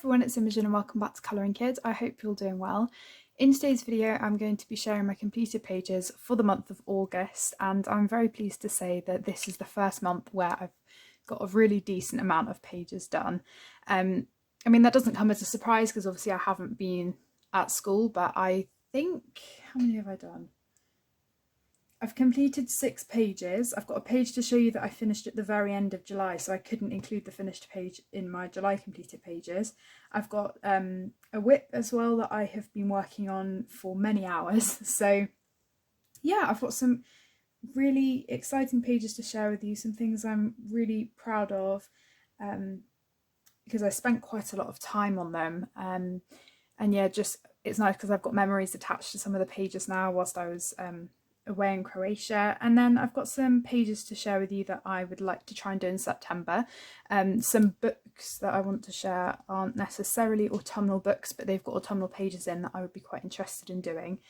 everyone, it's Imogen and welcome back to Colouring Kids. I hope you're doing well. In today's video I'm going to be sharing my completed pages for the month of August, and I'm very pleased to say that this is the first month where I've got a really decent amount of pages done. I mean, that doesn't come as a surprise because obviously I haven't been at school, but I think, how many have I done? I've completed 6 pages. I've got a page to show you that I finished at the very end of July, so I couldn't include the finished page in my July completed pages. I've got a whip as well that I have been working on for many hours. So yeah, I've got some really exciting pages to share with you, some things I'm really proud of because I spent quite a lot of time on them. And yeah, just it's nice because I've got memories attached to some of the pages now whilst I was away in Croatia. And then I've got some pages to share with you that I would like to try and do in September. Some books that I want to share aren't necessarily autumnal books, but they've got autumnal pages in that I would be quite interested in doing.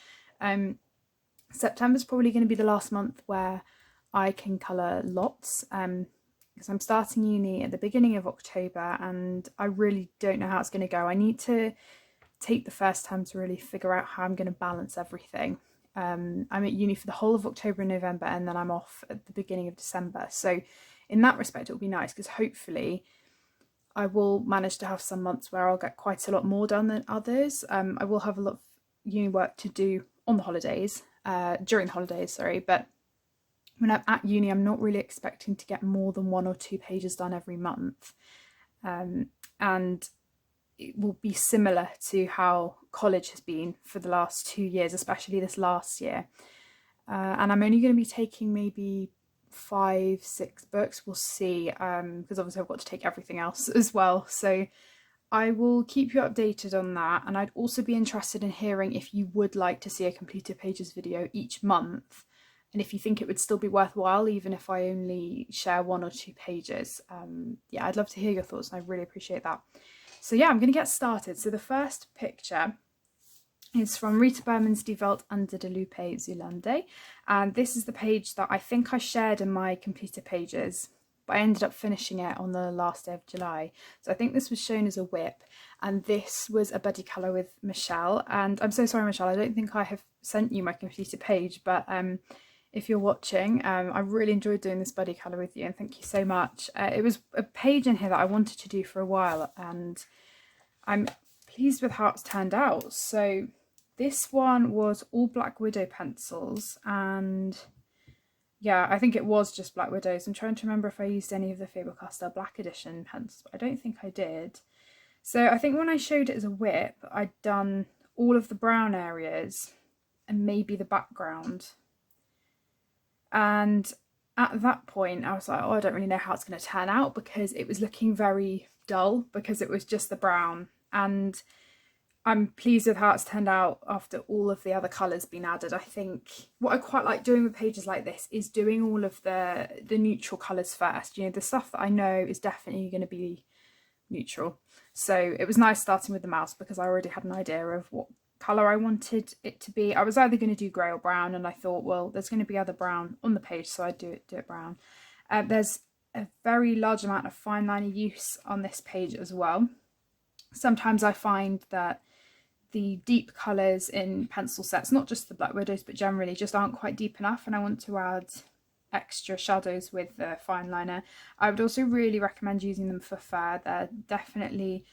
September's probably going to be the last month where I can colour lots, because I'm starting uni at the beginning of October and I really don't know how it's going to go. I need to take the first time to really figure out how I'm going to balance everything. I'm at uni for the whole of October and November, and then I'm off at the beginning of December. So in that respect, it will be nice because hopefully I will manage to have some months where I'll get quite a lot more done than others. I will have a lot of uni work to do on the holidays, during the holidays, sorry, but when I'm at uni, I'm not really expecting to get more than 1 or 2 pages done every month. And it will be similar to how college has been for the last 2 years, especially this last year. And I'm only going to be taking maybe 5-6 books, we'll see, because obviously I've got to take everything else as well. So I will keep you updated on that, and I'd also be interested in hearing if you would like to see a completed pages video each month, and if you think it would still be worthwhile even if I only share 1 or 2 pages. Yeah, I'd love to hear your thoughts and I really appreciate that. So yeah, I'm going to get started. So the first picture is from Rita Berman's Die Welt unter der Lupe Woodland, and this is the page that I think I shared in my completed pages, but I ended up finishing it on the last day of July. So I think this was shown as a whip, and this was a buddy colour with Michelle. And I'm so sorry, Michelle, I don't think I have sent you my completed page, but if you're watching, I really enjoyed doing this buddy colour with you, and thank you so much. It was a page in here that I wanted to do for a while, and I'm pleased with how it's turned out. So this one was all Black Widow pencils, and yeah, I think it was just Black Widows. I'm trying to remember if I used any of the Faber-Castell Black Edition pencils, but I don't think I did. So I think when I showed it as a whip, I'd done all of the brown areas and maybe the background. And at that point, I was like, oh, I don't really know how it's going to turn out because it was looking very dull because it was just the brown. And I'm pleased with how it's turned out after all of the other colours being added. I think what I quite like doing with pages like this is doing all of the neutral colours first. You know, the stuff that I know is definitely going to be neutral. So it was nice starting with the mouse because I already had an idea of what colour I wanted it to be. I was either going to do grey or brown, and I thought, well, there's going to be other brown on the page, so I'd do it brown. There's a very large amount of fine liner use on this page as well. Sometimes I find that the deep colours in pencil sets, not just the Black Widows but generally, just aren't quite deep enough, and I want to add extra shadows with the fine liner. I would also really recommend using them for fur. They're definitely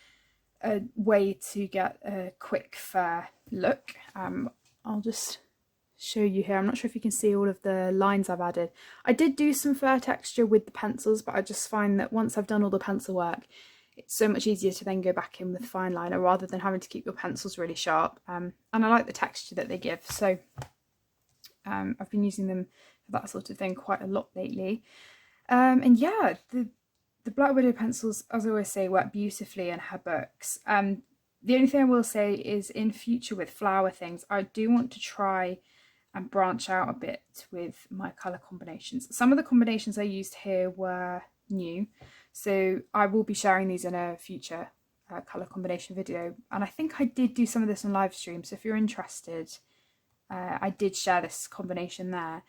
a way to get a quick fur look. I'll just show you here. I'm not sure if you can see all of the lines I've added. I did do some fur texture with the pencils, but I just find that once I've done all the pencil work, it's so much easier to then go back in with fine liner rather than having to keep your pencils really sharp. And I like the texture that they give, so I've been using them for that sort of thing quite a lot lately. And yeah, the Black Widow pencils, as I always say, work beautifully in her books. The only thing I will say is in future with flower things, I do want to try and branch out a bit with my colour combinations. Some of the combinations I used here were new, so I will be sharing these in a future colour combination video. And I think I did do some of this on live stream, so if you're interested, I did share this combination there.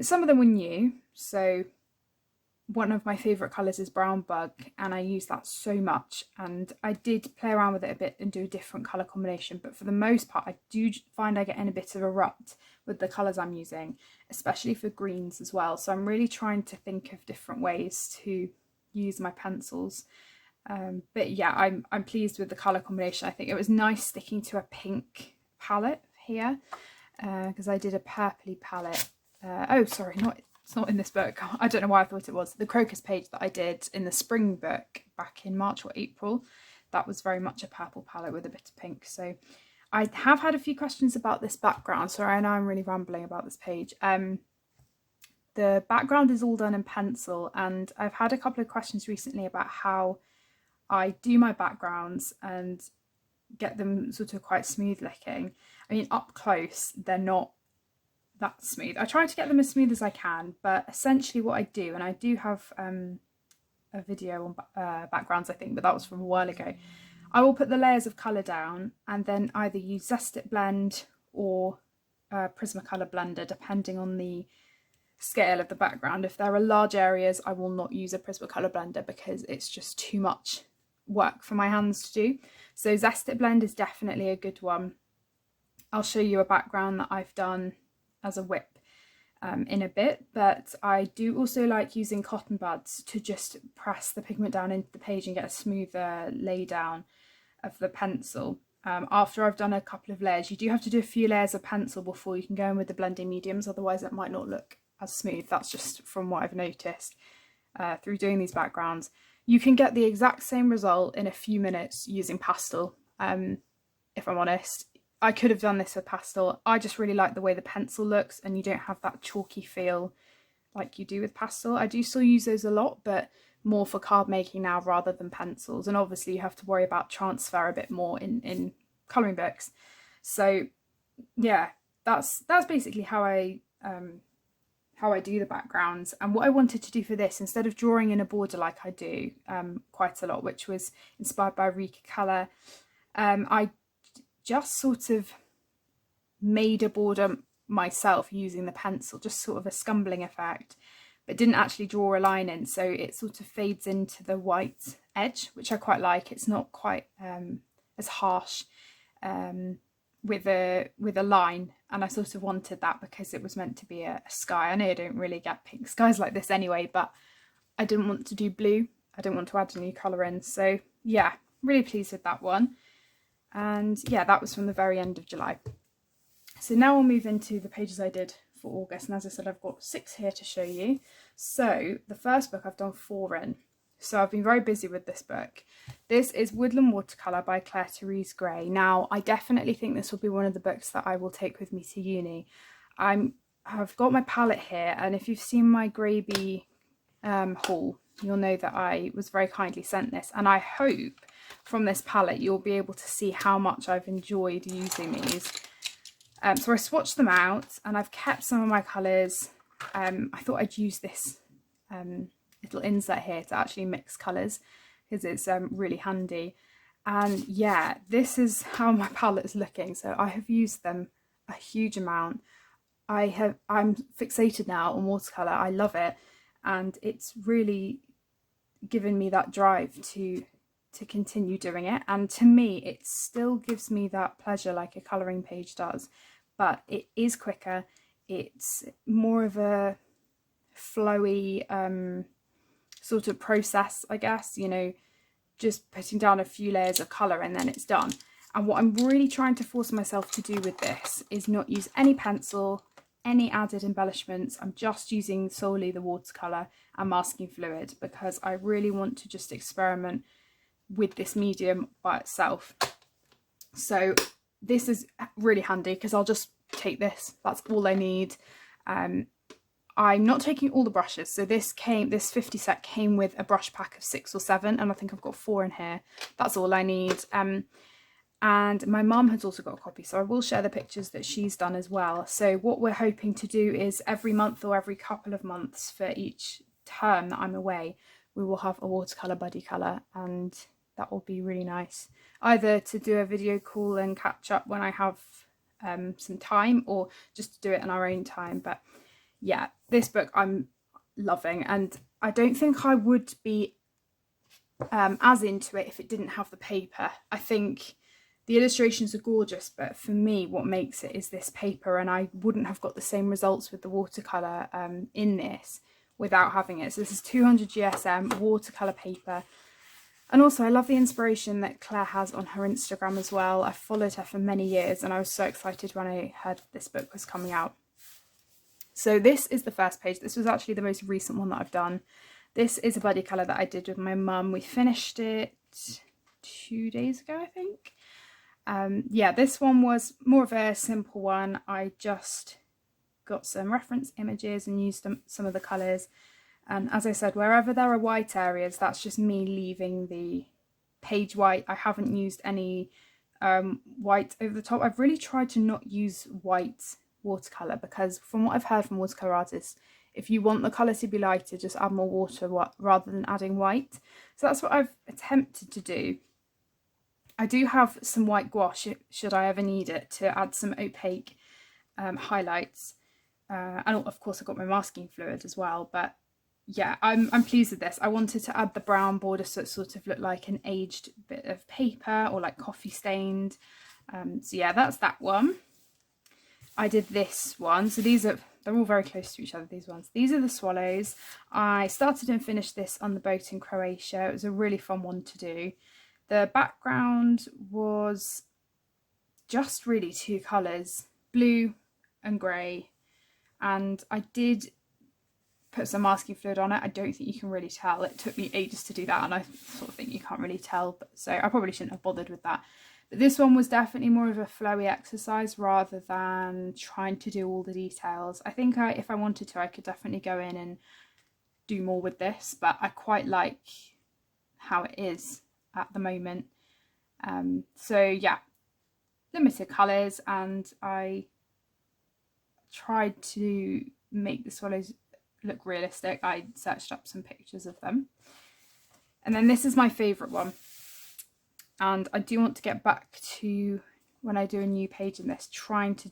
Some of them were new, so one of my favourite colours is brown bug, and I use that so much, and I did play around with it a bit and do a different colour combination, but for the most part I do find I get in a bit of a rut with the colours I'm using, especially for greens as well. So I'm really trying to think of different ways to use my pencils. But yeah, I'm pleased with the colour combination. I think it was nice sticking to a pink palette here, because I did a purpley palette. Oh sorry, it's not in this book. I don't know why I thought it was. The crocus page that I did in the spring book back in March or April, that was very much a purple palette with a bit of pink. So I have had a few questions about this background. Sorry, I know I'm really rambling about this page. The background is all done in pencil, and I've had a couple of questions recently about how I do my backgrounds and get them sort of quite smooth looking. I mean, up close, they're not that smooth. I try to get them as smooth as I can, but essentially what I do, and I do have a video on backgrounds I think, but that was from a while ago, I will put the layers of colour down and then either use Zest It Blend or Prismacolor Blender depending on the scale of the background. If there are large areas I will not use a Prismacolor Blender because it's just too much work for my hands to do. So Zest It Blend is definitely a good one. I'll show you a background that I've done as a whip in a bit, but I do also like using cotton buds to just press the pigment down into the page and get a smoother lay down of the pencil. After I've done a couple of layers, you do have to do a few layers of pencil before you can go in with the blending mediums, otherwise it might not look as smooth. That's just from what I've noticed through doing these backgrounds. You can get the exact same result in a few minutes using pastel, if I'm honest. I could have done this with pastel. I just really like the way the pencil looks and you don't have that chalky feel like you do with pastel. I do still use those a lot, but more for card making now rather than pencils. And obviously you have to worry about transfer a bit more in colouring books. So yeah, that's basically how I do the backgrounds. And what I wanted to do for this, instead of drawing in a border like I do quite a lot, which was inspired by Rita Colour, I just sort of made a border myself using the pencil, just sort of a scumbling effect, but didn't actually draw a line in, so it sort of fades into the white edge, which I quite like. It's not quite as harsh with a line, and I sort of wanted that because it was meant to be a sky. I know I don't really get pink skies like this anyway, but I didn't want to do blue. I didn't want to add a new colour in, so yeah, really pleased with that one. And yeah, that was from the very end of July. So now we'll move into the pages I did for August, and as I said, I've got 6 here to show you. So the first book I've done 4 in, so I've been very busy with this book. This is Woodland Watercolour by Claire Therese Gray. Now I definitely think this will be one of the books that I will take with me to uni. I've got my palette here, and if you've seen my Graby haul, you'll know that I was very kindly sent this, and I hope from this palette you'll be able to see how much I've enjoyed using these. So I swatched them out and I've kept some of my colours. I thought I'd use this little insert here to actually mix colours because it's really handy. And yeah, this is how my palette is looking. So I have used them a huge amount. I'm fixated now on watercolour. I love it, and it's really given me that drive to continue doing it. And to me it still gives me that pleasure like a colouring page does, but it is quicker. It's more of a flowy sort of process, I guess, you know, just putting down a few layers of colour and then it's done. And what I'm really trying to force myself to do with this is not use any pencil, any added embellishments. I'm just using solely the watercolour and masking fluid because I really want to just experiment with this medium by itself. So this is really handy because I'll just take this, that's all I need. I'm not taking all the brushes, so this 50 set came with a brush pack of 6 or 7, and I think I've got 4 in here. That's all I need. And my mum has also got a copy, so I will share the pictures that she's done as well. So what we're hoping to do is every month or every couple of months for each term that I'm away, we will have a watercolour buddy colour, and that will be really nice. Either to do a video call and catch up when I have some time, or just to do it in our own time. But yeah, this book I'm loving, and I don't think I would be as into it if it didn't have the paper. I think the illustrations are gorgeous, but for me what makes it is this paper, and I wouldn't have got the same results with the watercolour in this without having it. So this is 200 GSM watercolour paper. And also I love the inspiration that Claire has on her Instagram as well. I've followed her for many years and I was so excited when I heard this book was coming out. So this is the first page. This was actually the most recent one that I've done. This is a buddy colour that I did with my mum. We finished it 2 days ago, I think. Yeah, this one was more of a simple one. I just got some reference images and used some of the colours. And as I said, wherever there are white areas, that's just me leaving the page white. I haven't used any white over the top. I've really tried to not use white watercolour, because from what I've heard from watercolour artists, if you want the colour to be lighter, just add more water rather than adding white. So that's what I've attempted to do. I do have some white gouache, should I ever need it, to add some opaque highlights. And of course I've got my masking fluid as well, but yeah, I'm pleased with this. I wanted to add the brown border so it sort of looked like an aged bit of paper, or like coffee stained. So yeah, that's that one. I did this one. So they're all very close to each other, these ones. These are the swallows. I started and finished this on the boat in Croatia. It was a really fun one to do. The background was just really two colours, blue and grey. And I did put some masking fluid on it. I don't think you can really tell. It took me ages to do that, and I sort of think you can't really tell. So I probably shouldn't have bothered with that. But this one was definitely more of a flowy exercise rather than trying to do all the details. I think if I wanted to, I could definitely go in and do more with this, but I quite like how it is at the moment. So yeah, limited colours, and I tried to make the swallows look realistic. I searched up some pictures of them. And then this is my favourite one. And I do want to get back to, when I do a new page in this, trying to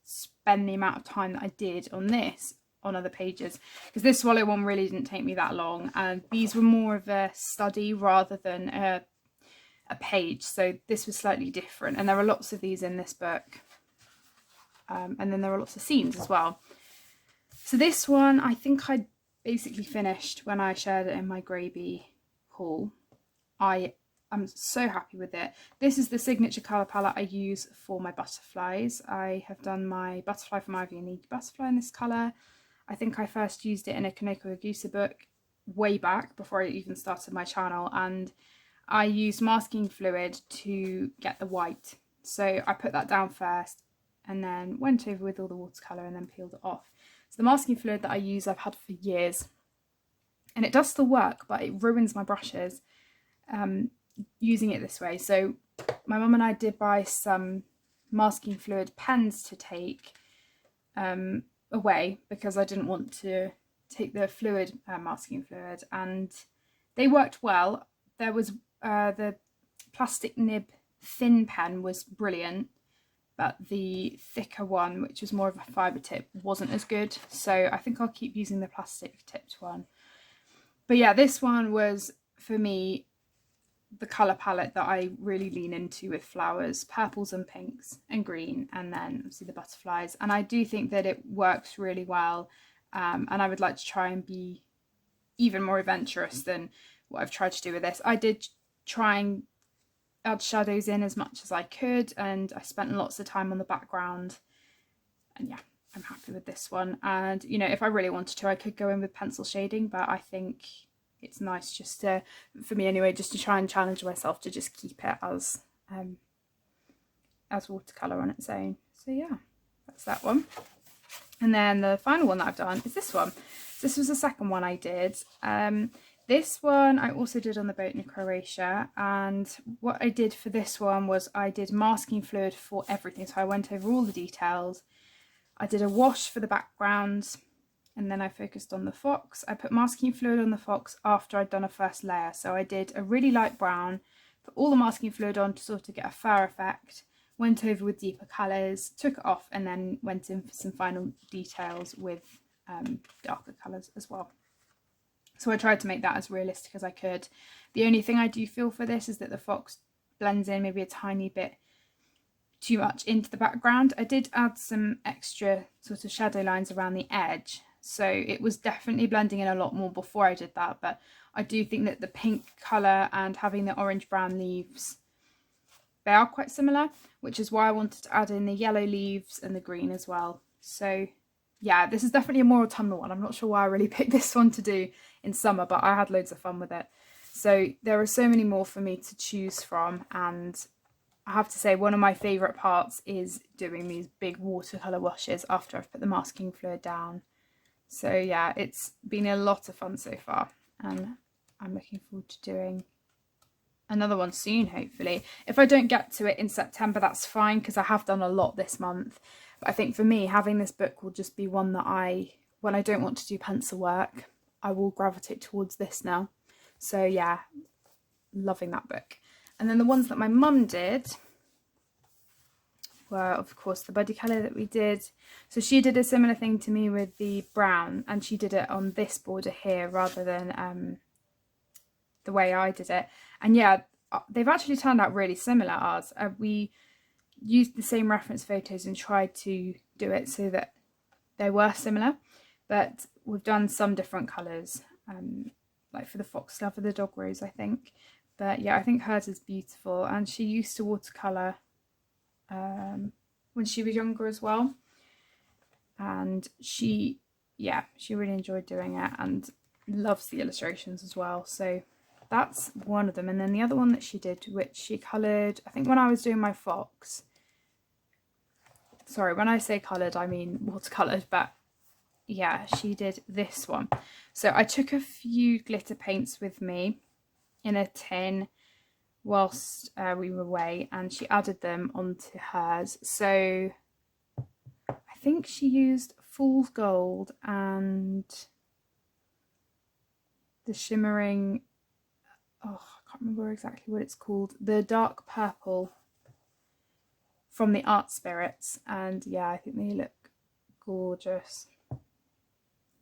spend the amount of time that I did on this on other pages, because this swallow one really didn't take me that long, and these were more of a study rather than a page, so this was slightly different. And there are lots of these in this book, and then there are lots of scenes as well. So this one I think I basically finished when I shared it in my Graby haul. I'm so happy with it. This is the signature colour palette I use for my butterflies. I have done my butterfly from Ivy and League butterfly in this colour. I think I first used it in a Kaneko Agusa book way back before I even started my channel, and I used masking fluid to get the white. So I put that down first and then went over with all the watercolour and then peeled it off. So the masking fluid that I use I've had for years, and it does still work, but it ruins my brushes using it this way. So my mum and I did buy some masking fluid pens to take away, because I didn't want to take the fluid masking fluid, and they worked well. There was the plastic nib thin pen was brilliant, but the thicker one, which was more of a fibre tip, wasn't as good. So I think I'll keep using the plastic tipped one. But yeah, this one was, for me, the colour palette that I really lean into with flowers, purples and pinks and green, and then obviously the butterflies. And I do think that it works really well, and I would like to try and be even more adventurous than what I've tried to do with this. I did try and add shadows in as much as I could, and I spent lots of time on the background, and yeah, I'm happy with this one. And you know, if I really wanted to, I could go in with pencil shading, but I think it's nice just to, for me anyway, just to try and challenge myself to just keep it as watercolour on its own. So yeah, that's that one. And then the final one that I've done is this one. This was the second one I did. This one I also did on the boat in Croatia, and what I did for this one was I did masking fluid for everything. So I went over all the details. I did a wash for the background, and then I focused on the fox. I put masking fluid on the fox after I'd done a first layer. So I did a really light brown, put all the masking fluid on to sort of get a fur effect, went over with deeper colours, took it off, and then went in for some final details with darker colours as well. So I tried to make that as realistic as I could. The only thing I do feel for this is that the fox blends in maybe a tiny bit too much into the background. I did add some extra sort of shadow lines around the edge, so it was definitely blending in a lot more before I did that, but I do think that the pink colour and having the orange brown leaves, they are quite similar, which is why I wanted to add in the yellow leaves and the green as well. So yeah, this is definitely a more autumnal one. I'm not sure why I really picked this one to do in summer, but I had loads of fun with it. So there are so many more for me to choose from, and I have to say one of my favourite parts is doing these big watercolour washes after I've put the masking fluid down. So yeah, it's been a lot of fun so far, and I'm looking forward to doing another one soon, hopefully. If I don't get to it in September, that's fine, because I have done a lot this month. But I think for me, having this book will just be one that when I don't want to do pencil work, I will gravitate towards this now. So yeah, loving that book. And then the ones that my mum did were, of course, the buddy colour that we did. So she did a similar thing to me with the brown, and she did it on this border here rather than the way I did it. And yeah, they've actually turned out really similar, ours. We used the same reference photos and tried to do it so that they were similar, but we've done some different colours, like for the foxglove or the dog rose, I think. But yeah, I think hers is beautiful, and she used to watercolour when she was younger as well, and she really enjoyed doing it and loves the illustrations as well. So that's one of them. And then the other one that she did, which she coloured, I think when I was doing my fox, sorry, when I say coloured I mean watercoloured, but yeah, she did this one. So I took a few glitter paints with me in a tin whilst we were away, and she added them onto hers. So I think she used Fool's Gold and the shimmering, oh, I can't remember exactly what it's called, the dark purple from the Art Spirits, and yeah, I think they look gorgeous.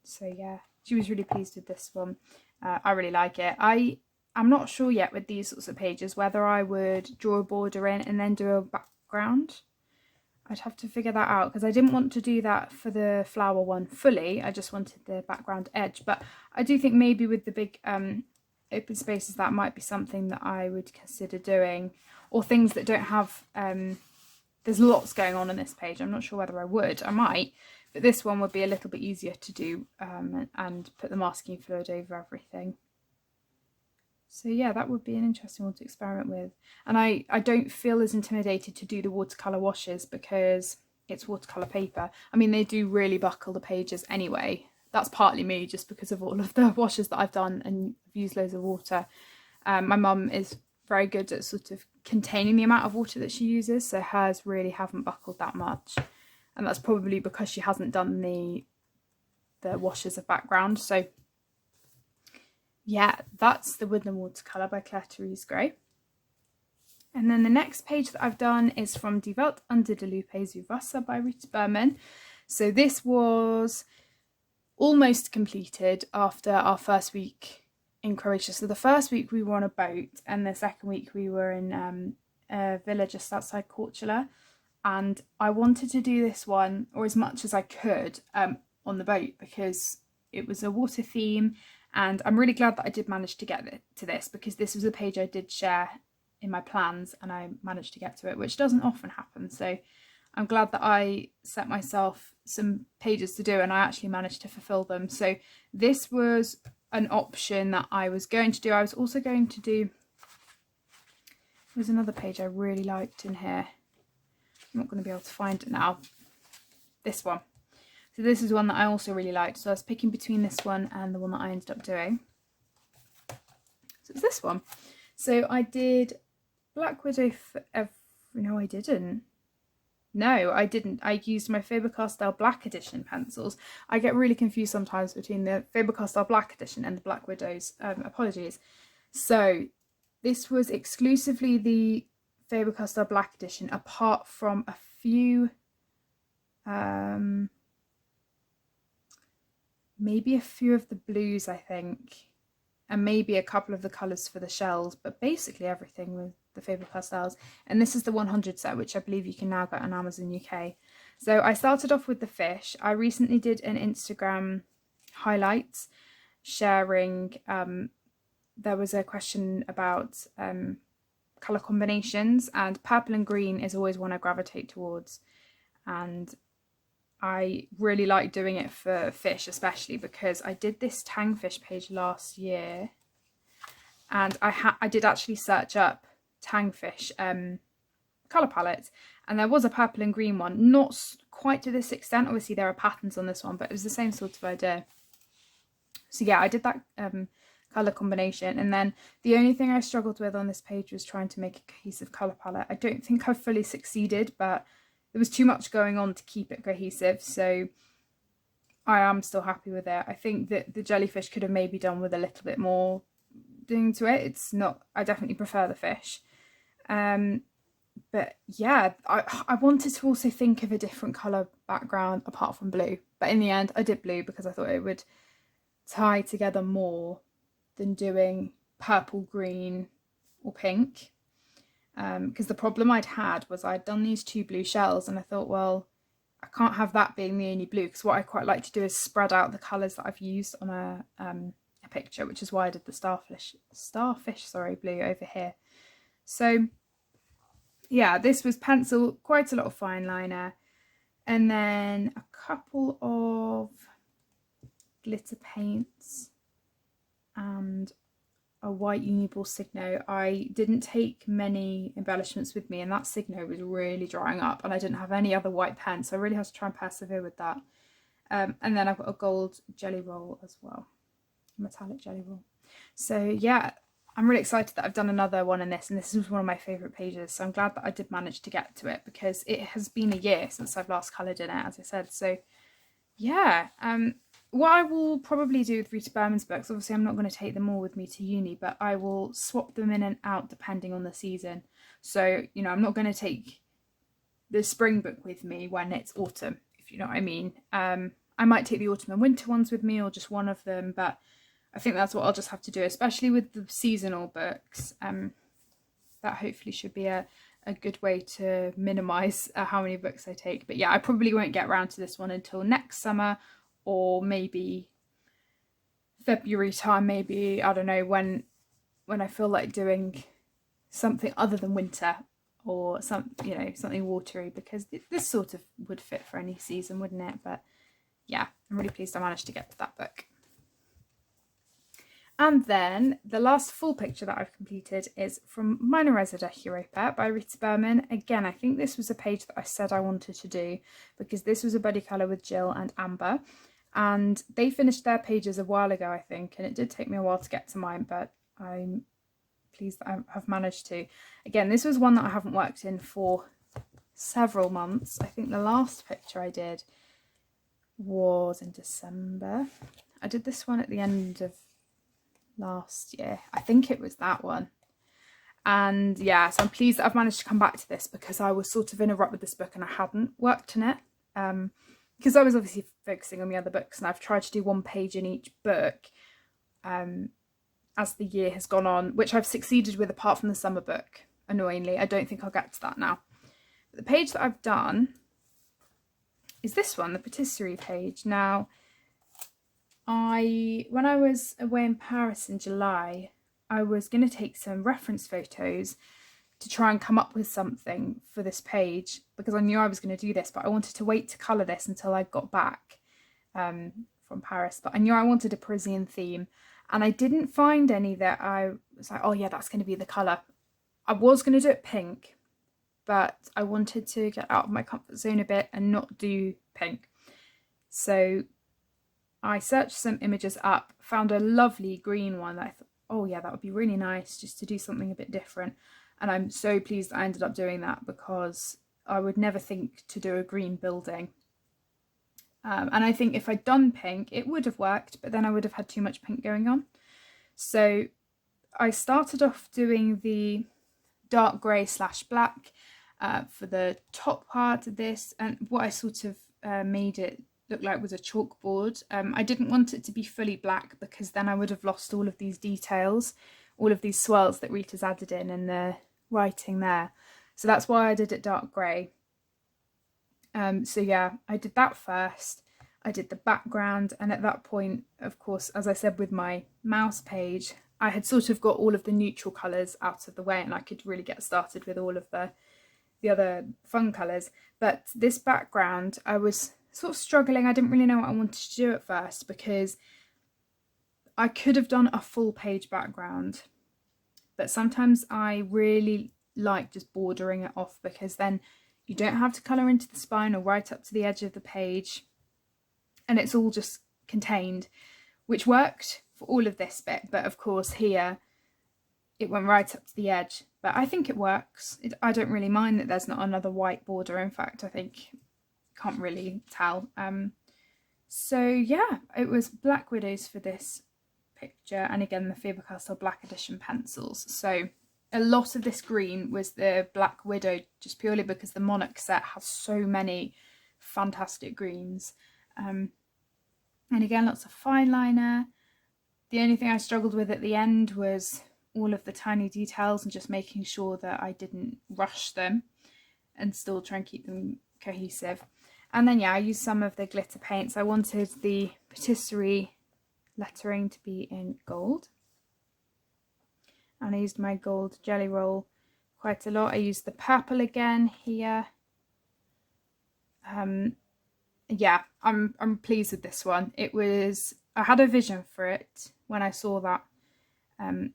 So yeah, she was really pleased with this one. I really like it. I'm not sure yet with these sorts of pages whether I would draw a border in and then do a background. I'd have to figure that out, because I didn't want to do that for the flower one fully. I just wanted the background edge. But I do think maybe with the big open spaces, that might be something that I would consider doing. Or things that don't have... there's lots going on this page. I'm not sure whether I would. I might. But this one would be a little bit easier to do and put the masking fluid over everything. So yeah, that would be an interesting one to experiment with. And I don't feel as intimidated to do the watercolour washes because it's watercolour paper. I mean, they do really buckle the pages anyway. That's partly me, just because of all of the washes that I've done and I've used loads of water. My mum is very good at sort of containing the amount of water that she uses, so hers really haven't buckled that much. And that's probably because she hasn't done the washes of background. So yeah, that's the Woodland watercolour by Claire Therese Gray. And then the next page that I've done is from Die Welt unter der Lupe zu Wasser by Rita Berman. So this was almost completed after our first week in Croatia. So the first week we were on a boat, and the second week we were in a villa just outside Korčula. And I wanted to do this one, or as much as I could, on the boat, because it was a water theme. And I'm really glad that I did manage to get to this, because this was a page I did share in my plans and I managed to get to it, which doesn't often happen. So I'm glad that I set myself some pages to do and I actually managed to fulfill them. So this was an option that I was going to do. I was also going to do, there's another page I really liked in here. I'm not going to be able to find it now. This one. So this is one that I also really liked. So I was picking between this one and the one that I ended up doing. So it's this one. So I did Black Widow for every... No, I didn't. No, I didn't. I used my Faber-Castell Black Edition pencils. I get really confused sometimes between the Faber-Castell Black Edition and the Black Widows. Apologies. So this was exclusively the Faber-Castell Black Edition, apart from a few... maybe a few of the blues, I think, and maybe a couple of the colours for the shells, but basically everything with the Faber Pastels. And this is the 100 set, which I believe you can now get on Amazon UK. So I started off with the fish. I recently did an Instagram highlights sharing, there was a question about colour combinations, and purple and green is always one I gravitate towards, and I really like doing it for fish, especially because I did this Tangfish page last year, and I did actually search up Tangfish colour palettes, and there was a purple and green one, not quite to this extent. Obviously there are patterns on this one, but it was the same sort of idea. So yeah, I did that colour combination, and then the only thing I struggled with on this page was trying to make a cohesive colour palette. I don't think I've fully succeeded, but there was too much going on to keep it cohesive, so I am still happy with it. I think that the jellyfish could have maybe done with a little bit more doing to it. It's not, I definitely prefer the fish. But yeah, I wanted to also think of a different colour background apart from blue, but in the end I did blue because I thought it would tie together more than doing purple, green or pink. Because the problem I'd had was I'd done these 2 blue shells, and I thought, well, I can't have that being the only blue, because what I quite like to do is spread out the colours that I've used on a picture, which is why I did the starfish blue over here. So yeah, this was pencil, quite a lot of fine liner, and then a couple of glitter paints and a white Uniball Signo. I didn't take many embellishments with me, and that Signo was really drying up, and I didn't have any other white pen, so I really had to try and persevere with that. And then I've got a gold jelly roll as well, metallic jelly roll. So yeah, I'm really excited that I've done another one in this, and this was one of my favourite pages, so I'm glad that I did manage to get to it, because it has been a year since I've last coloured in it, as I said. So yeah, what I will probably do with Rita Berman's books, obviously I'm not going to take them all with me to uni, but I will swap them in and out depending on the season. So, you know, I'm not going to take the spring book with me when it's autumn, if you know what I mean. I might take the autumn and winter ones with me, or just one of them, but I think that's what I'll just have to do, especially with the seasonal books. That hopefully should be a good way to minimise how many books I take. But yeah, I probably won't get around to this one until next summer, or maybe February time, maybe, I don't know, when I feel like doing something other than winter, or something watery, because this sort of would fit for any season, wouldn't it? But yeah, I'm really pleased I managed to get to that book. And then the last full picture that I've completed is from Minor Residence Europa by Rita Berman. Again, I think this was a page that I said I wanted to do, because this was a buddy colour with Jill and Amber, and they finished their pages a while ago, I think, and it did take me a while to get to mine, but I'm pleased that I have managed to. Again, this was one that I haven't worked in for several months. I think the last picture I did was in December. I did this one at the end of last year, I think it was that one. And yeah, so I'm pleased that I've managed to come back to this, because I was sort of in a rut with this book and I hadn't worked in it, because I was obviously focusing on the other books, and I've tried to do 1 page in each book as the year has gone on, which I've succeeded with apart from the summer book. Annoyingly, I don't think I'll get to that now. But the page that I've done is this one, the Patisserie page. Now, when I was away in Paris in July, I was going to take some reference photos to try and come up with something for this page, because I knew I was going to do this, but I wanted to wait to colour this until I got back from Paris. But I knew I wanted a Parisian theme, and I didn't find any that I was like, oh yeah, that's going to be the colour. I was going to do it pink, but I wanted to get out of my comfort zone a bit and not do pink. So I searched some images up, found a lovely green one that I thought, oh yeah, that would be really nice just to do something a bit different. And I'm so pleased that I ended up doing that, because I would never think to do a green building. And I think if I'd done pink, it would have worked, but then I would have had too much pink going on. So I started off doing the dark grey / black for the top part of this, and what I sort of made it looked like was a chalkboard. I didn't want it to be fully black because then I would have lost all of these details, all of these swirls that Rita's added in and the writing there. So that's why I did it dark grey. So yeah, I did that first. I did the background, and at that point, of course, as I said with my mouse page, I had sort of got all of the neutral colours out of the way and I could really get started with all of the other fun colours. But this background, I was sort of struggling. I didn't really know what I wanted to do at first because I could have done a full page background, but sometimes I really like just bordering it off because then you don't have to colour into the spine or right up to the edge of the page, and it's all just contained, which worked for all of this bit, but of course here it went right up to the edge. But I think it works. I don't really mind that there's not another white border. In fact, I think, can't really tell. So yeah, it was Black Widows for this picture, and again the Faber-Castell Black Edition pencils. So a lot of this green was the Black Widow, just purely because the Monarch set has so many fantastic greens. And again, lots of fine liner. The only thing I struggled with at the end was all of the tiny details and just making sure that I didn't rush them and still try and keep them cohesive. And then yeah, I used some of the glitter paints. I wanted the Patisserie lettering to be in gold, and I used my gold jelly roll quite a lot. I used the purple again here. Yeah, I'm pleased with this one. I had a vision for it when I saw that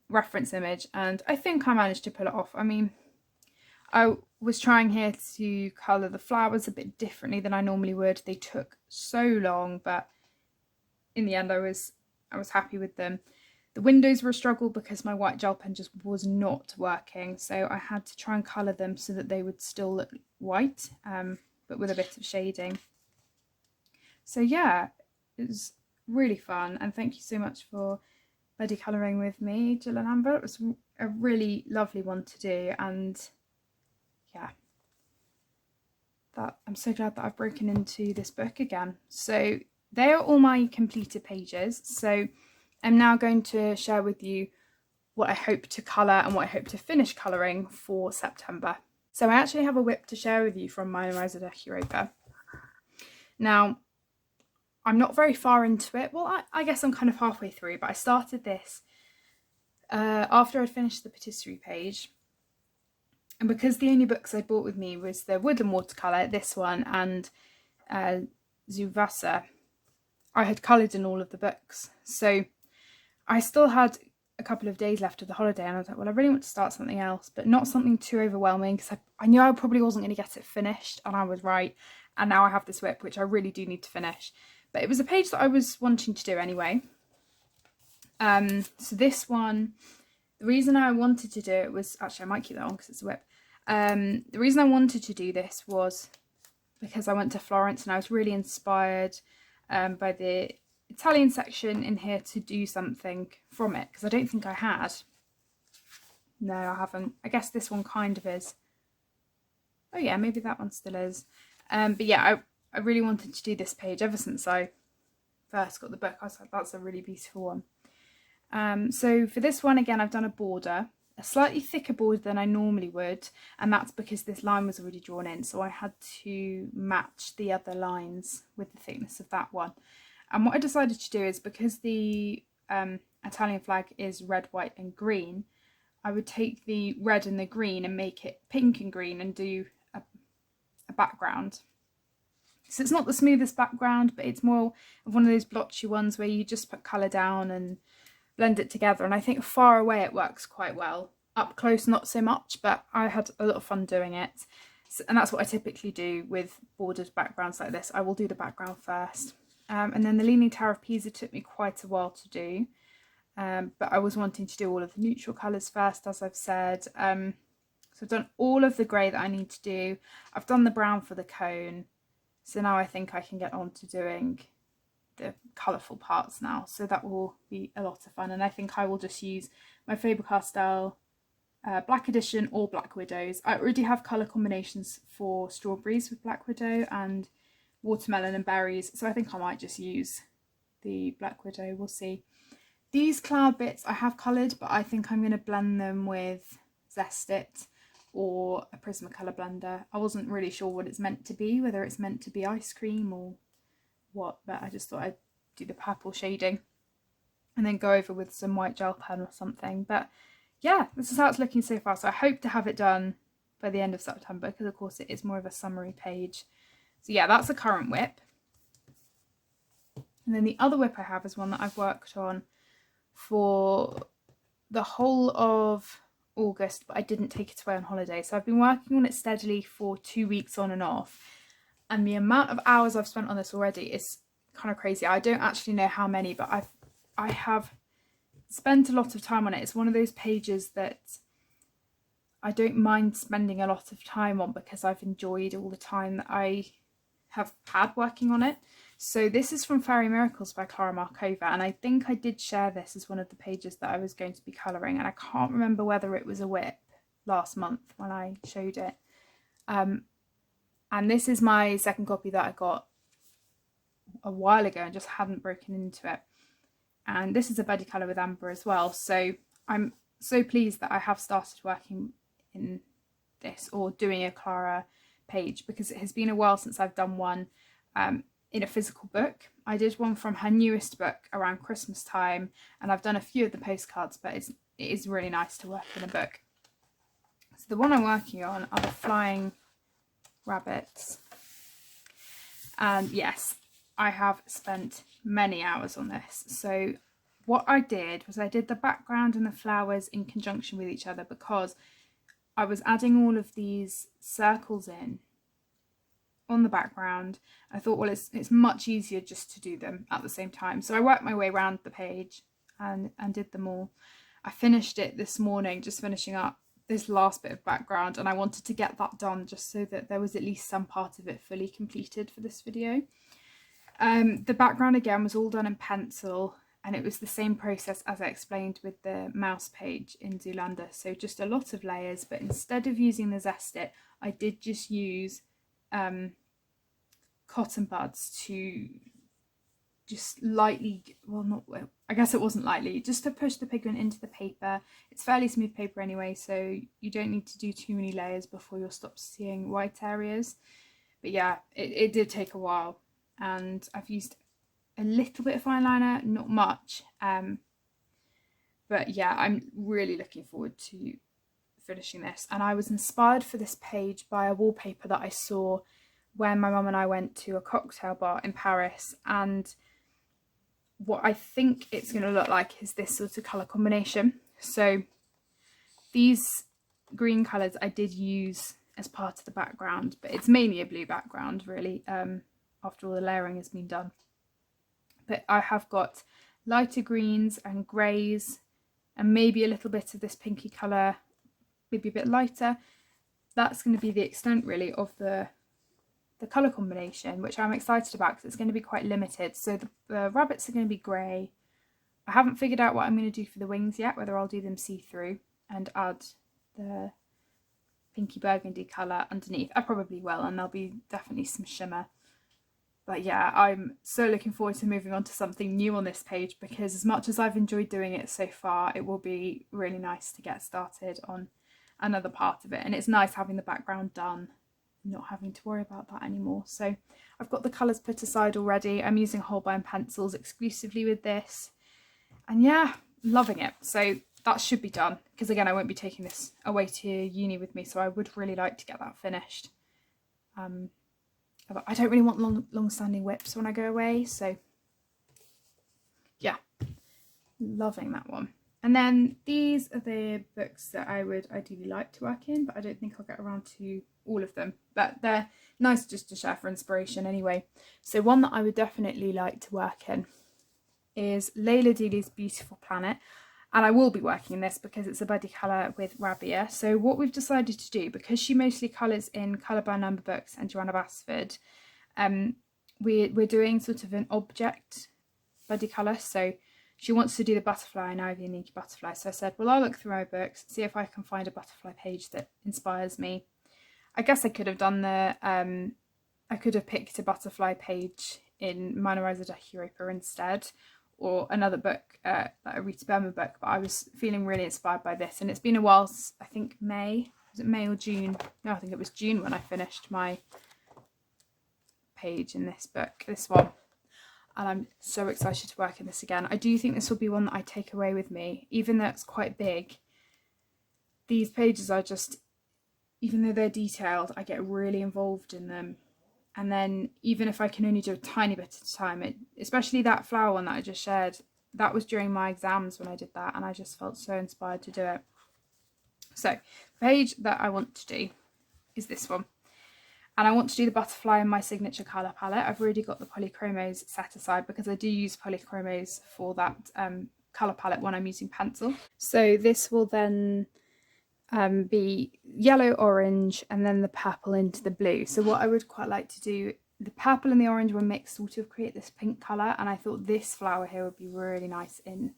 reference image, and I think I managed to pull it off. I mean, I was trying here to colour the flowers a bit differently than I normally would. They took so long, but in the end I was happy with them. The windows were a struggle because my white gel pen just was not working, so I had to try and colour them so that they would still look white, but with a bit of shading. So yeah, it was really fun, and thank you so much for buddy colouring with me, Jill and Amber. It was a really lovely one to do, and yeah, I'm so glad that I've broken into this book again. So they are all my completed pages. So I'm now going to share with you what I hope to colour and what I hope to finish colouring for September. So I actually have a WIP to share with you from my Rosetta Europa. Now, I'm not very far into it. Well, I guess I'm kind of halfway through, but I started this after I'd finished the Patisserie page. And because the only books I bought with me was the Woodland watercolour, this one, and Zuvasa, I had coloured in all of the books. So I still had a couple of days left of the holiday, and I was like, well, I really want to start something else, but not something too overwhelming, because I knew I probably wasn't going to get it finished, and I was right. And now I have this WIP, which I really do need to finish. But it was a page that I was wanting to do anyway. So this one, the reason I wanted to do it was, actually I might keep that on because it's a WIP. The reason I wanted to do this was because I went to Florence and I was really inspired by the Italian section in here to do something from it, because I don't think I had. No, I haven't. I guess this one kind of is. Oh yeah, maybe that one still is. But yeah, I really wanted to do this page ever since I first got the book. I was like, that's a really beautiful one. So for this one, again, I've done a border, a slightly thicker border than I normally would, and that's because this line was already drawn in, so I had to match the other lines with the thickness of that one. And what I decided to do is, because the Italian flag is red, white and green, I would take the red and the green and make it pink and green and do a background. So it's not the smoothest background, but it's more of one of those blotchy ones where you just put colour down and blend it together. And I think far away it works quite well. Up close, not so much, but I had a lot of fun doing it. So, and that's what I typically do with bordered backgrounds like this. I will do the background first. And then the Leaning Tower of Pisa took me quite a while to do. But I was wanting to do all of the neutral colours first, as I've said. So I've done all of the grey that I need to do. I've done the brown for the cone. So now I think I can get on to doing the colourful parts now. So that will be a lot of fun. And I think I will just use my Faber-Castell Black Edition or Black Widows. I already have colour combinations for strawberries with Black Widow and watermelon and berries. So I think I might just use the Black Widow, we'll see. These cloud bits I have coloured, but I think I'm going to blend them with Zest It or a Prismacolor blender. I wasn't really sure what it's meant to be, whether it's meant to be ice cream or what, but I just thought I'd do the purple shading and then go over with some white gel pen or something. But yeah, this is how it's looking so far. So I hope to have it done by the end of September, because of course it is more of a summery page. So yeah, that's a current whip. And then the other whip I have is one that I've worked on for the whole of August, but I didn't take it away on holiday. So I've been working on it steadily for 2 weeks on and off. And the amount of hours I've spent on this already is kind of crazy. I don't actually know how many, but I have spent a lot of time on it. It's one of those pages that I don't mind spending a lot of time on because I've enjoyed all the time that I have had working on it. So this is from Fairy Miracles by Clara Markova, and I think I did share this as one of the pages that I was going to be colouring, and I can't remember whether it was a whip last month when I showed it. And this is my second copy that I got a while ago and just hadn't broken into it. And this is a buddy colour with amber as well, so I'm so pleased that I have started working in this or doing a Clara page, because it has been a while since I've done one in a physical book. I did one from her newest book around Christmas time, and I've done a few of the postcards, but it is really nice to work in a book. So the one I'm working on are the Flying Rabbits, and yes, I have spent many hours on this. So what I did was I did the background and the flowers in conjunction with each other, because I was adding all of these circles in on the background. I thought, well, it's much easier just to do them at the same time. So I worked my way around the page and did them all. I finished it this morning, just finishing up this last bit of background, and I wanted to get that done just so that there was at least some part of it fully completed for this video. The background again was all done in pencil, and it was the same process as I explained with the mouse page in Zoolander. So just a lot of layers, but instead of using the Zest It, I did just use cotton buds to just lightly, well, not, I guess it wasn't lightly, just to push the pigment into the paper. It's fairly smooth paper anyway, so you don't need to do too many layers before you'll stop seeing white areas. But yeah, it did take a while, and I've used a little bit of fine liner, not much, but yeah, I'm really looking forward to finishing this. And I was inspired for this page by a wallpaper that I saw when my mum and I went to a cocktail bar in Paris, and what I think it's going to look like is this sort of colour combination. So these green colours I did use as part of the background, but it's mainly a blue background really, after all the layering has been done. But I have got lighter greens and greys and maybe a little bit of this pinky colour, maybe a bit lighter. That's going to be the extent really of the colour combination, which I'm excited about because it's going to be quite limited. So the rabbits are going to be grey. I haven't figured out what I'm going to do for the wings yet, whether I'll do them see-through and add the pinky burgundy colour underneath. I probably will, and there'll be definitely some shimmer. But yeah, I'm so looking forward to moving on to something new on this page, because as much as I've enjoyed doing it so far, it will be really nice to get started on another part of it. And it's nice having the background done, not having to worry about that anymore. So I've got the colours put aside already. I'm using Holbein pencils exclusively with this, and yeah, loving it. So that should be done, because again, I won't be taking this away to uni with me, so I would really like to get that finished. I don't really want long-standing whips when I go away, so yeah, loving that one. And then these are the books that I would ideally like to work in, but I don't think I'll get around to all of them. But they're nice just to share for inspiration anyway. So one that I would definitely like to work in is Layla Deeley's Beautiful Planet. And I will be working in this because it's a buddy colour with Rabia. So what we've decided to do, because she mostly colours in Colour by Number books and Joanna Basford, we're doing sort of an object buddy colour. So she wants to do the butterfly and Ivy and Inky Butterfly. So I said, well, I'll look through my books, see if I can find a butterfly page that inspires me. I guess I could have done the I could have picked a butterfly page in Minorizer Europa instead, or another book, like a Rita Berman book, but I was feeling really inspired by this. And it's been a while, I think May, was it May or June? No, I think it was June when I finished my page in this book, this one. And I'm so excited to work in this again. I do think this will be one that I take away with me, even though it's quite big. These pages are just, even though they're detailed, I get really involved in them. And then even if I can only do a tiny bit at a time, especially that flower one that I just shared, that was during my exams when I did that, and I just felt so inspired to do it. So the page that I want to do is this one. And I want to do the butterfly in my signature colour palette. I've already got the polychromos set aside because I do use polychromos for that colour palette when I'm using pencil. So this will then be yellow, orange, and then the purple into the blue. So what I would quite like to do, the purple and the orange will mix, sort of create this pink colour, and I thought this flower here would be really nice in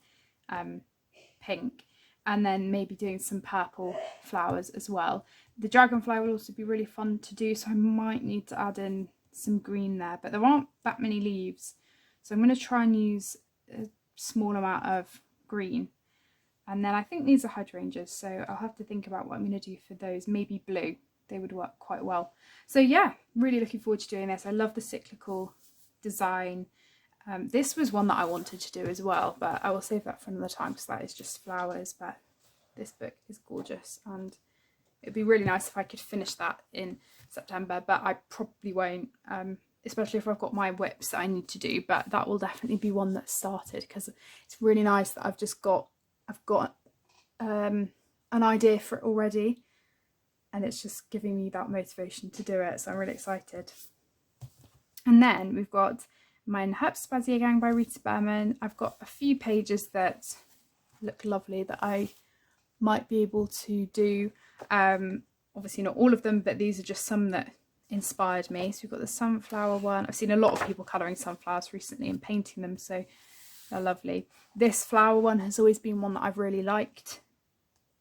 pink, and then maybe doing some purple flowers as well. The dragonfly will also be really fun to do, so I might need to add in some green there, but there aren't that many leaves, so I'm going to try and use a small amount of green. And then I think these are hydrangeas, so I'll have to think about what I'm going to do for those. Maybe blue, they would work quite well. So yeah, really looking forward to doing this. I love the cyclical design. This was one that I wanted to do as well, but I will save that for another time because that is just flowers. But this book is gorgeous, and it'd be really nice if I could finish that in September, but I probably won't, especially if I've got my whips that I need to do. But that will definitely be one that's started, because it's really nice that I've got an idea for it already, and it's just giving me that motivation to do it, so I'm really excited. And then we've got Mein Herbstspaziergang by Rita Berman. I've got a few pages that look lovely that I might be able to do. Obviously not all of them, but these are just some that inspired me. So we've got the sunflower one. I've seen a lot of people colouring sunflowers recently and painting them, so they're lovely. This flower one has always been one that I've really liked.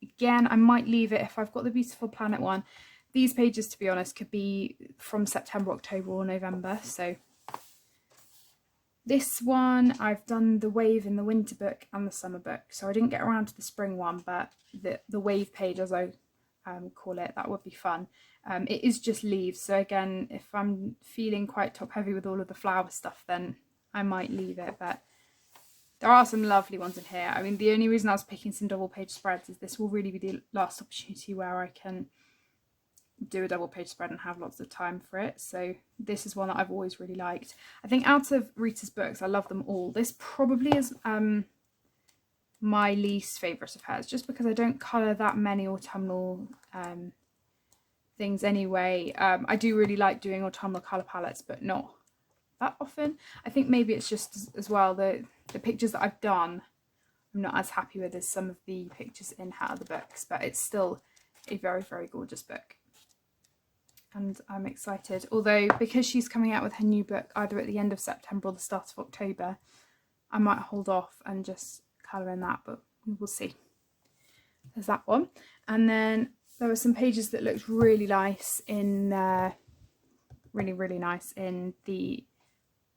Again, I might leave it if I've got the Beautiful Planet one. These pages, to be honest, could be from September, October or November. So this one, I've done the wave in the winter book and the summer book. So I didn't get around to the spring one, but the wave page, as I call it, that would be fun. It is just leaves. So again, if I'm feeling quite top heavy with all of the flower stuff, then I might leave it. But there are some lovely ones in here. I mean, the only reason I was picking some double page spreads is this will really be the last opportunity where I can do a double page spread and have lots of time for it. So this is one that I've always really liked. I think out of Rita's books, I love them all. This probably is my least favourite of hers, just because I don't colour that many autumnal things anyway. I do really like doing autumnal colour palettes, but not that often. I think maybe it's just as well the pictures that I've done I'm not as happy with as some of the pictures in her other books, but it's still a very, very gorgeous book. And I'm excited, although because she's coming out with her new book either at the end of September or the start of October, I might hold off and just colour in that, but we will see. There's that one. And then there were some pages that looked really nice in really nice in the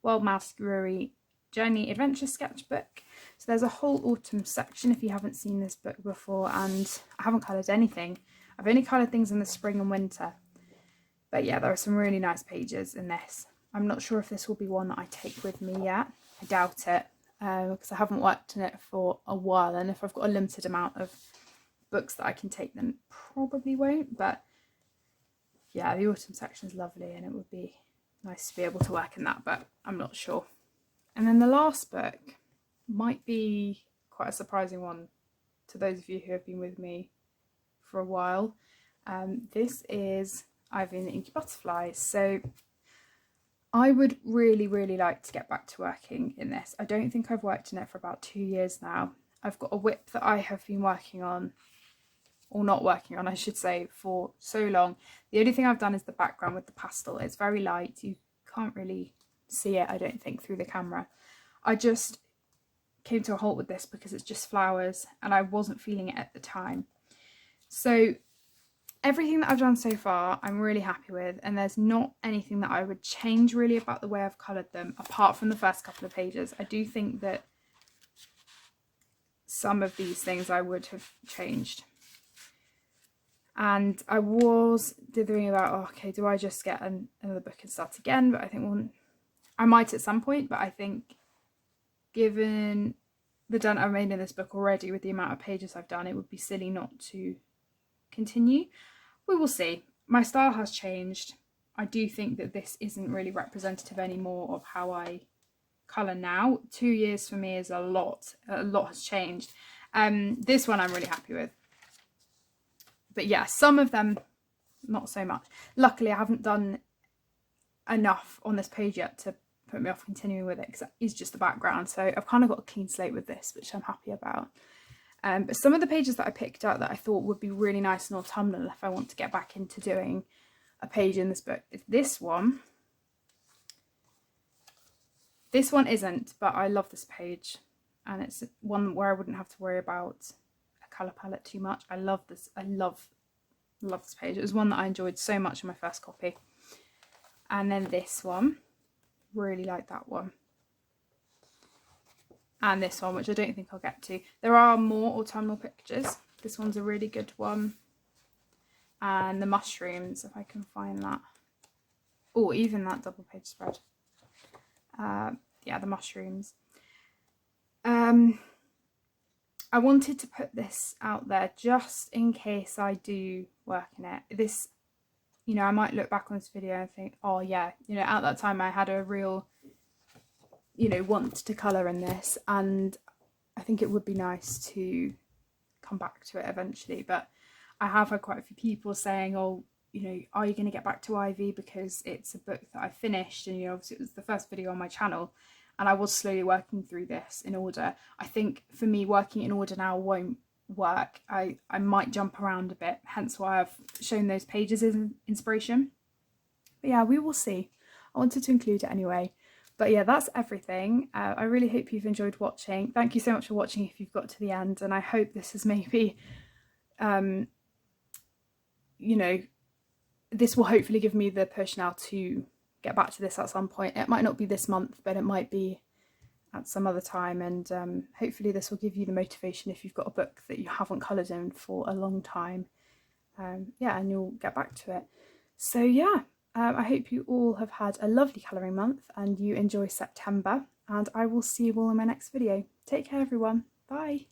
Wild Mouse Brewery Journey Adventure Sketchbook. So there's a whole autumn section if you haven't seen this book before, and I haven't coloured anything. I've only coloured things in the spring and winter. But yeah, there are some really nice pages in this. I'm not sure if this will be one that I take with me yet. I doubt it, because I haven't worked in it for a while, and if I've got a limited amount of books that I can take, then probably won't. But yeah, the autumn section is lovely, and it would be nice to be able to work in that, but I'm not sure. And then the last book might be quite a surprising one to those of you who have been with me for a while. This is Ivy and the Inky Butterflies. So I would really like to get back to working in this. I don't think I've worked in it for about 2 years now. I've got a whip that I have been working on, or not working on I should say, for so long. The only thing I've done is the background with the pastel. It's very light, you can't really see it I don't think through the camera. I just came to a halt with this because it's just flowers and I wasn't feeling it at the time. So everything that I've done so far I'm really happy with, and there's not anything that I would change really about the way I've coloured them apart from the first couple of pages. I do think that some of these things I would have changed. And I was dithering about, oh, okay, do I just get another book and start again? But I think, well, I might at some point, but I think given the dent I've made in this book already with the amount of pages I've done, it would be silly not to continue. We will see. My style has changed. I do think that this isn't really representative anymore of how I colour now. 2 years for me is a lot. A lot has changed. This one I'm really happy with. But yeah, some of them not so much. Luckily I haven't done enough on this page yet to put me off continuing with it, because that is just the background. So I've kind of got a clean slate with this, which I'm happy about. But some of the pages that I picked out that I thought would be really nice and autumnal if I want to get back into doing a page in this book is this one. This one isn't, but I love this page, and it's one where I wouldn't have to worry about a colour palette too much. I love this. I love this page. It was one that I enjoyed so much in my first copy. And then this one, really like that one. And this one, which I don't think I'll get to. There are more autumnal pictures. This one's a really good one. And the mushrooms, if I can find that. Oh, even that double page spread. Yeah, the mushrooms. I wanted to put this out there just in case I do work in it. This, you know, I might look back on this video and think, oh yeah, you know, at that time I had a real, you know, want to colour in this, and I think it would be nice to come back to it eventually. But I have had quite a few people saying, oh, you know, are you going to get back to Ivy, because it's a book that I finished, and you know, obviously it was the first video on my channel, and I was slowly working through this in order. I think for me, working in order now won't work. I might jump around a bit, hence why I've shown those pages as inspiration. But yeah, we will see. I wanted to include it anyway. But yeah, that's everything. I really hope you've enjoyed watching. Thank you so much for watching if you've got to the end, and I hope this is maybe, you know, this will hopefully give me the push now to get back to this at some point. It might not be this month, but it might be at some other time, and hopefully this will give you the motivation if you've got a book that you haven't coloured in for a long time. Yeah, and you'll get back to it. So yeah, I hope you all have had a lovely colouring month and you enjoy September, and I will see you all in my next video. Take care everyone, bye!